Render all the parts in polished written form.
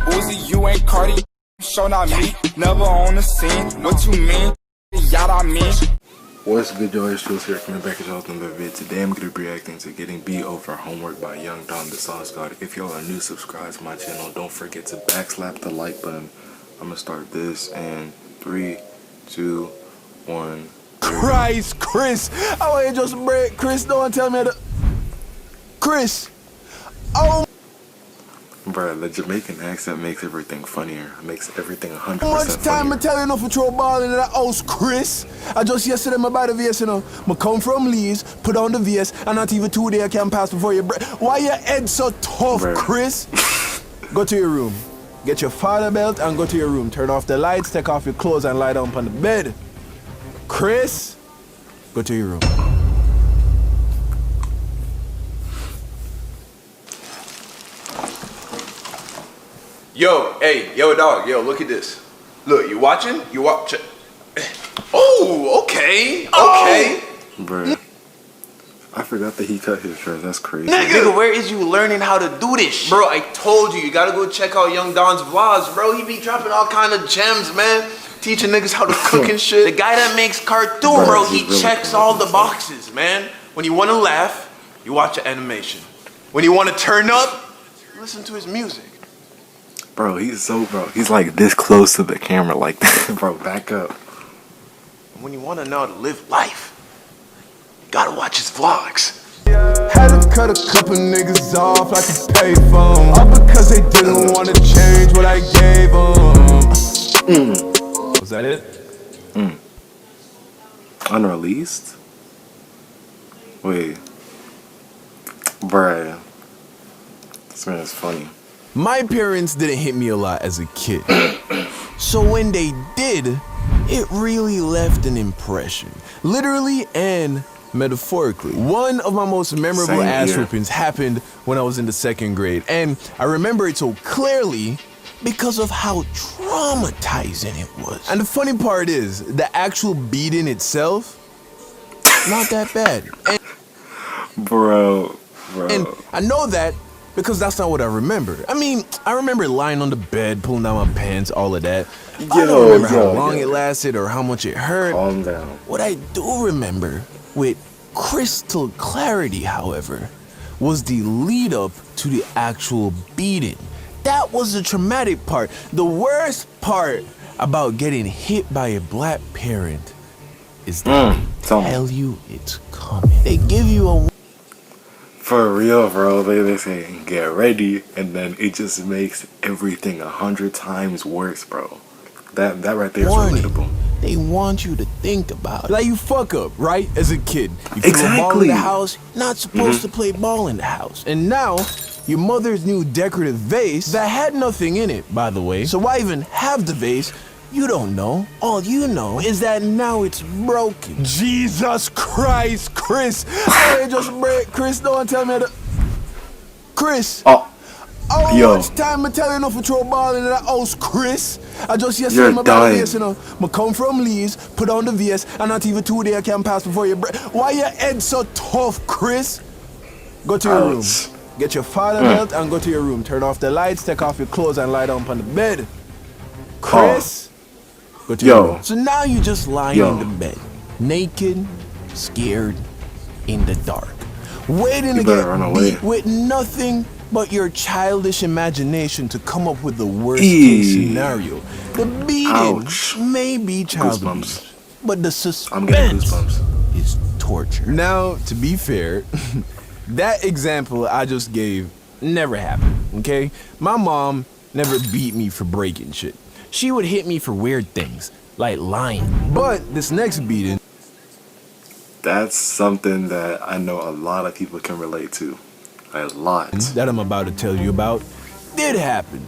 Uzi, you ain't Cardi, show not me. Never on the scene, what you mean? Yacht I mean. What's good, y'all? It's Jules here, coming back at y'all with another video. Today I'm going to be reacting to Getting Beat Over Homework by Young Don the Sauce God. If y'all are new, subscribe to my channel. Don't forget to backslap the like button. I'm going to start this in 3, 2, 1. Christ, Chris! I want you just break. Chris, don't tell me that. Chris! Oh! Bruh, the Jamaican accent makes everything funnier. Makes everything 100% How much time funnier. I tell you enough to throw a ball into that house, Chris? I just yesterday I buy the VS, you know. I come from Leeds, put on the VS, and not even 2 days I can pass before you break. Why your head so tough, Bruh. Chris? Go to your room. Get your father belt and go to your room. Turn off the lights, take off your clothes, and lie down on the bed. Chris, go to your room. Yo, hey, yo, dog, yo, look at this. Look, you watching? You watch. Oh, okay, okay. Bruh, I forgot that he cut his shirt. That's crazy. Nigga, where is you learning how to do this shit? Bro, I told you gotta go check out Young Don's vlogs, bro. He be dropping all kind of gems, man. Teaching niggas how to cook and shit. The guy that makes cartoon, bro, he really checks cool. all the boxes, man. When you wanna laugh, you watch an animation. When you wanna turn up, listen to his music. Bro, he's like this close to the camera, like that. Bro, back up. When you wanna know how to live life, you gotta watch his vlogs. Had to cut a couple niggas off like a payphone. All because they didn't want to change what I gave them. Was that it? Unreleased? Wait. Bruh. This man is funny. My parents didn't hit me a lot as a kid. So when they did, it really left an impression. Literally and metaphorically. One of my most memorable Same ass here. whoopings happened when I was in the 2nd grade. And I remember it so clearly because of how traumatizing it was. And the funny part is, the actual beating itself, not that bad. Bro. And I know that because that's not what I remember. I mean, I remember lying on the bed, pulling down my pants, all of that. I don't remember how long it lasted or how much it hurt. Calm down. What I do remember with crystal clarity, however, was the lead up to the actual beating. That was the traumatic part. The worst part about getting hit by a black parent is that they tell you it's coming. They give you a For real, bro. They say, get ready, and then it just makes everything 100 times worse, bro. That right there is warning. relatable. They want you to think about it. Like you fuck up, right? As a kid. You throw a ball in Exactly. the house, not supposed to play ball in the house. And now, your mother's new decorative vase that had nothing in it, by the way. So why even have the vase? You don't know. All you know is that now it's broken. Jesus Christ, Chris! I just break. Chris, don't tell me that. Chris! Oh, How yo. much time I tell you enough to throw a ball into that house, Chris? I just yesterday You're I buy the dying. VS, you know. I come from Leeds, put on the VS, and not even 2 days I can pass before you break. Why your head so tough, Chris? Go to your room. Ouch. Get your father belt and go to your room. Turn off the lights, take off your clothes, and lie down on the bed. Chris, go to your room. So now you just lying in the bed, naked, scared, in the dark, waiting to better run get away. beat with nothing but your childish imagination to come up with the worst case scenario. The beating Ouch. may be child Goosebumps. abuse, but the I'm getting suspense goosebumps. is torture. Now, to be fair, that example I just gave never happened, okay? My mom never beat me for breaking shit. She would hit me for weird things, like lying. But this next beating, That's something that I know a lot of people can relate to. A lot. that I'm about to tell you about did happen.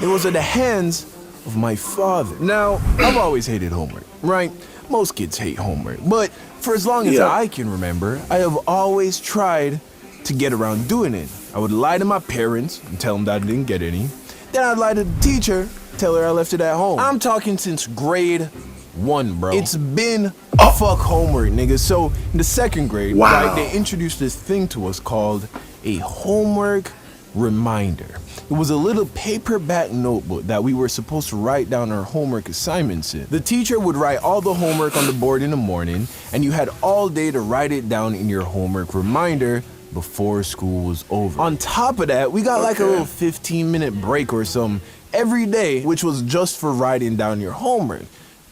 It was at the hands of my father. Now, I've always hated homework, right? Most kids hate homework, but for as long as Yeah. I can remember, I have always tried to get around doing it. I would lie to my parents and tell them that I didn't get any. Then I'd lie to the teacher, tell her I left it at home. I'm talking since grade 1, bro. It's been fuck homework, nigga. So in the 2nd grade, Wow. right, they introduced this thing to us called a homework reminder. It was a little paperback notebook that we were supposed to write down our homework assignments in. The teacher would write all the homework on the board in the morning, and you had all day to write it down in your homework reminder before school was over. On top of that, we got like a little 15-minute break or something every day, which was just for writing down your homework.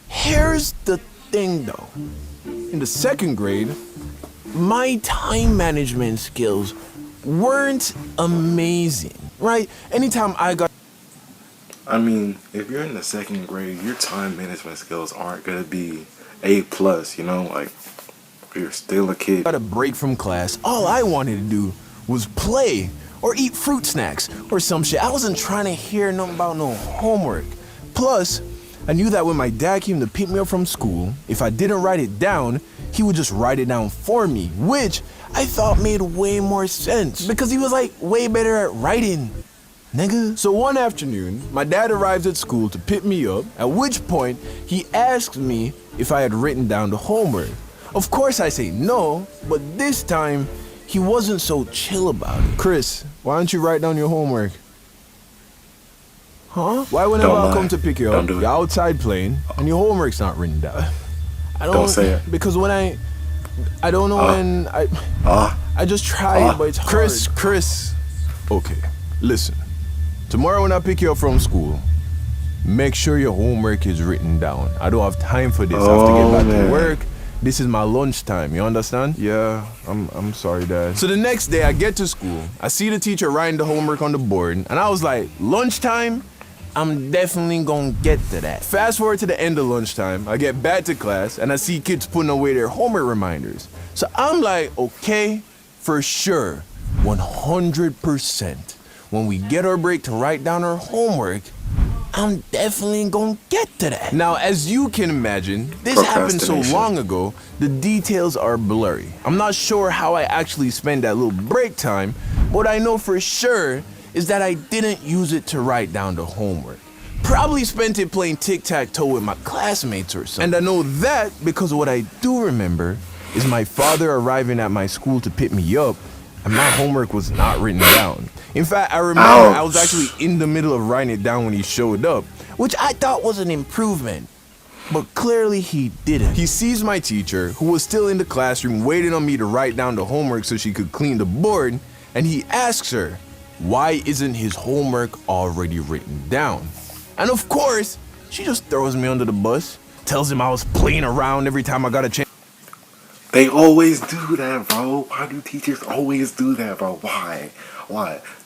Here's the thing though. In the second grade, my time management skills weren't amazing, right? Anytime I got... I mean, if you're in the second grade, your time management skills aren't gonna be A+, you know? Like, you're still a kid. Got a break from class, all I wanted to do was play or eat fruit snacks or some shit. I wasn't trying to hear nothing about no homework. Plus, I knew that when my dad came to pick me up from school, if I didn't write it down, he would just write it down for me, which I thought made way more sense because he was like way better at writing, nigga. So one afternoon, my dad arrives at school to pick me up, at which point he asked me if I had written down the homework. Of course I say no, but this time he wasn't so chill about it. Chris, why don't you write down your homework? Huh? Why whenever I come to pick you up, you're outside playing and your homework's not written down? I don't say it. Because when I don't know when I just try it, but it's hard. Chris. Okay, listen. Tomorrow when I pick you up from school, make sure your homework is written down. I don't have time for this. I have to get back to work. This is my lunchtime, you understand? Yeah, I'm sorry, Dad. So the next day I get to school, I see the teacher writing the homework on the board, and I was like, lunchtime? I'm definitely gonna get to that. Fast forward to the end of lunchtime, I get back to class, and I see kids putting away their homework reminders. So I'm like, okay, for sure, 100%. When we get our break to write down our homework, I'm definitely gonna get to that. Now, as you can imagine, this happened so long ago, the details are blurry. I'm not sure how I actually spent that little break time. What I know for sure is that I didn't use it to write down the homework. Probably spent it playing tic-tac-toe with my classmates or something. And I know that because what I do remember is my father arriving at my school to pick me up, and my homework was not written down. In fact, I remember I was actually in the middle of writing it down when he showed up, which I thought was an improvement. But clearly he didn't. He sees my teacher, who was still in the classroom waiting on me to write down the homework so she could clean the board, and he asks her, why isn't his homework already written down? And of course, she just throws me under the bus, tells him I was playing around every time I got a chance. They always do that, bro. Why do teachers always do that, bro? Why?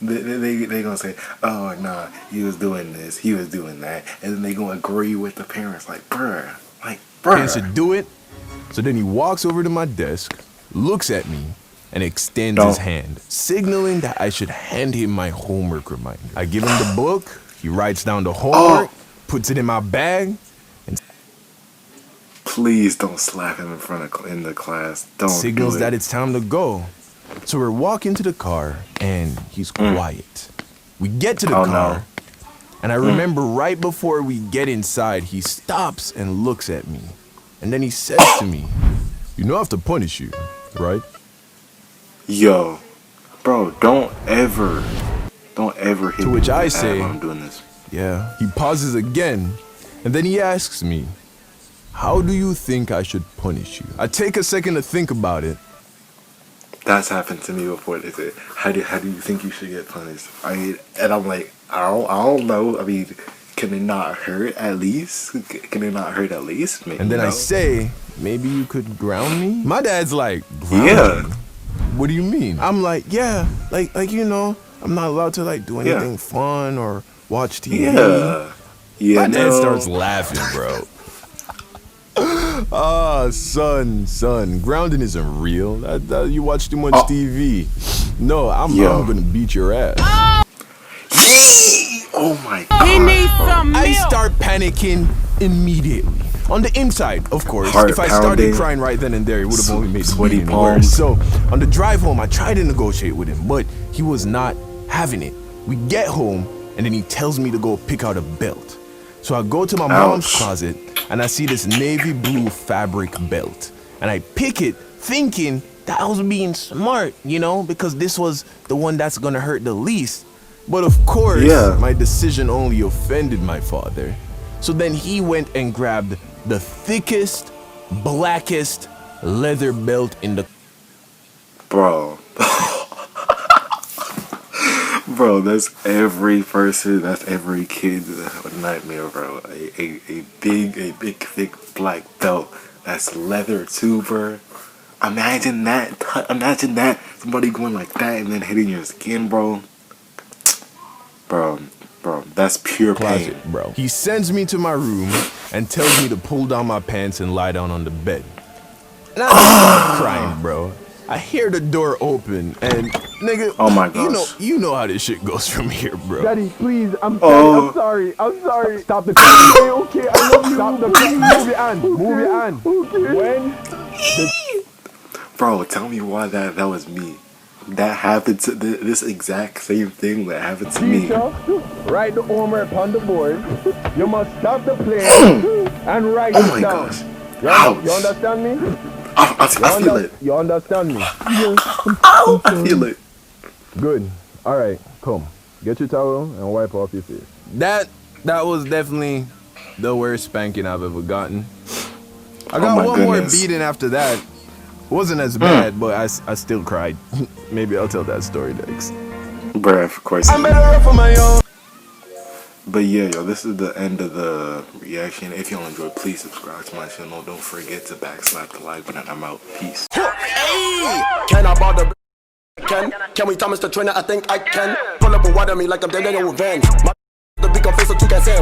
They gonna say, oh, nah, he was doing this, he was doing that. And then they gonna agree with the parents like, bruh. Chance to do it. So then he walks over to my desk, looks at me, and extends his hand, signaling that I should hand him my homework reminder. I give him the book, he writes down the homework, puts it in my bag, and please don't slap him in the class. Don't signals that it's time to go. So we're walking to the car, and he's quiet. We get to the car, and I remember right before we get inside, he stops and looks at me. And then he says to me, you know I have to punish you, right? Yo, bro, don't ever hit to which I say, when I'm doing this. Yeah. He pauses again, and then he asks me, how do you think I should punish you? I take a second to think about it. That's happened to me before. They say, how do you think you should get punished? And I'm like, I don't know. I mean, can it not hurt at least? Can it not hurt at least? Maybe, and then I say, maybe you could ground me? My dad's like, ground me? What do you mean? I'm like, yeah, like you know, I'm not allowed to like do anything fun or watch TV. My dad starts laughing, bro. Son, grounding isn't real. You watch too much TV. No, I'm gonna beat your ass. Oh my God. He needs some milk. I start panicking immediately. On the inside, of course, if I started crying right then and there, it would have only made the beating worse. So on the drive home, I tried to negotiate with him, but he was not having it. We get home, and then he tells me to go pick out a belt. So I go to my mom's closet, and I see this navy blue fabric belt. And I pick it, thinking that I was being smart, you know, because this was the one that's gonna hurt the least. But of course, Yeah. my decision only offended my father. So then he went and grabbed the thickest, blackest leather belt in the... Bro. Bro, that's every person, that's every kid's nightmare, bro. A big, thick black belt that's leather too, bro. Imagine that. Somebody going like that and then hitting your skin, bro. Bro, that's pure pain. closet, bro. He sends me to my room and tells me to pull down my pants and lie down on the bed. And I start crying, bro. I hear the door open and nigga, Oh my gosh. you know how this shit goes from here, bro. Daddy, please, I'm Oh. sorry. Stop the crying. Okay, I love you. Stop the crying. Move your hand. When? Bro, tell me why that was me. That happened to this exact same thing that happened to me. Teacher, write the homework on the board. You must stop the plane and write Oh it my down. gosh. You Ouch. understand me? I feel it. You understand me? I feel it. Good. All right, come. Get your towel and wipe off your face. That was definitely the worst spanking I've ever gotten. I Oh got my one more goodness. beating after that. Wasn't as bad, but I still cried. Maybe I'll tell that story next. Bruh, of course. I'm better off on my own. But yeah, yo, this is the end of the reaction. If y'all enjoyed, please subscribe to my channel. Don't forget to backslap the like button. I'm out. Peace. Can I bother? Can we Thomas the trainer? I think I can. Pull up and water me like I'm dead in revenge. My the big face so you can say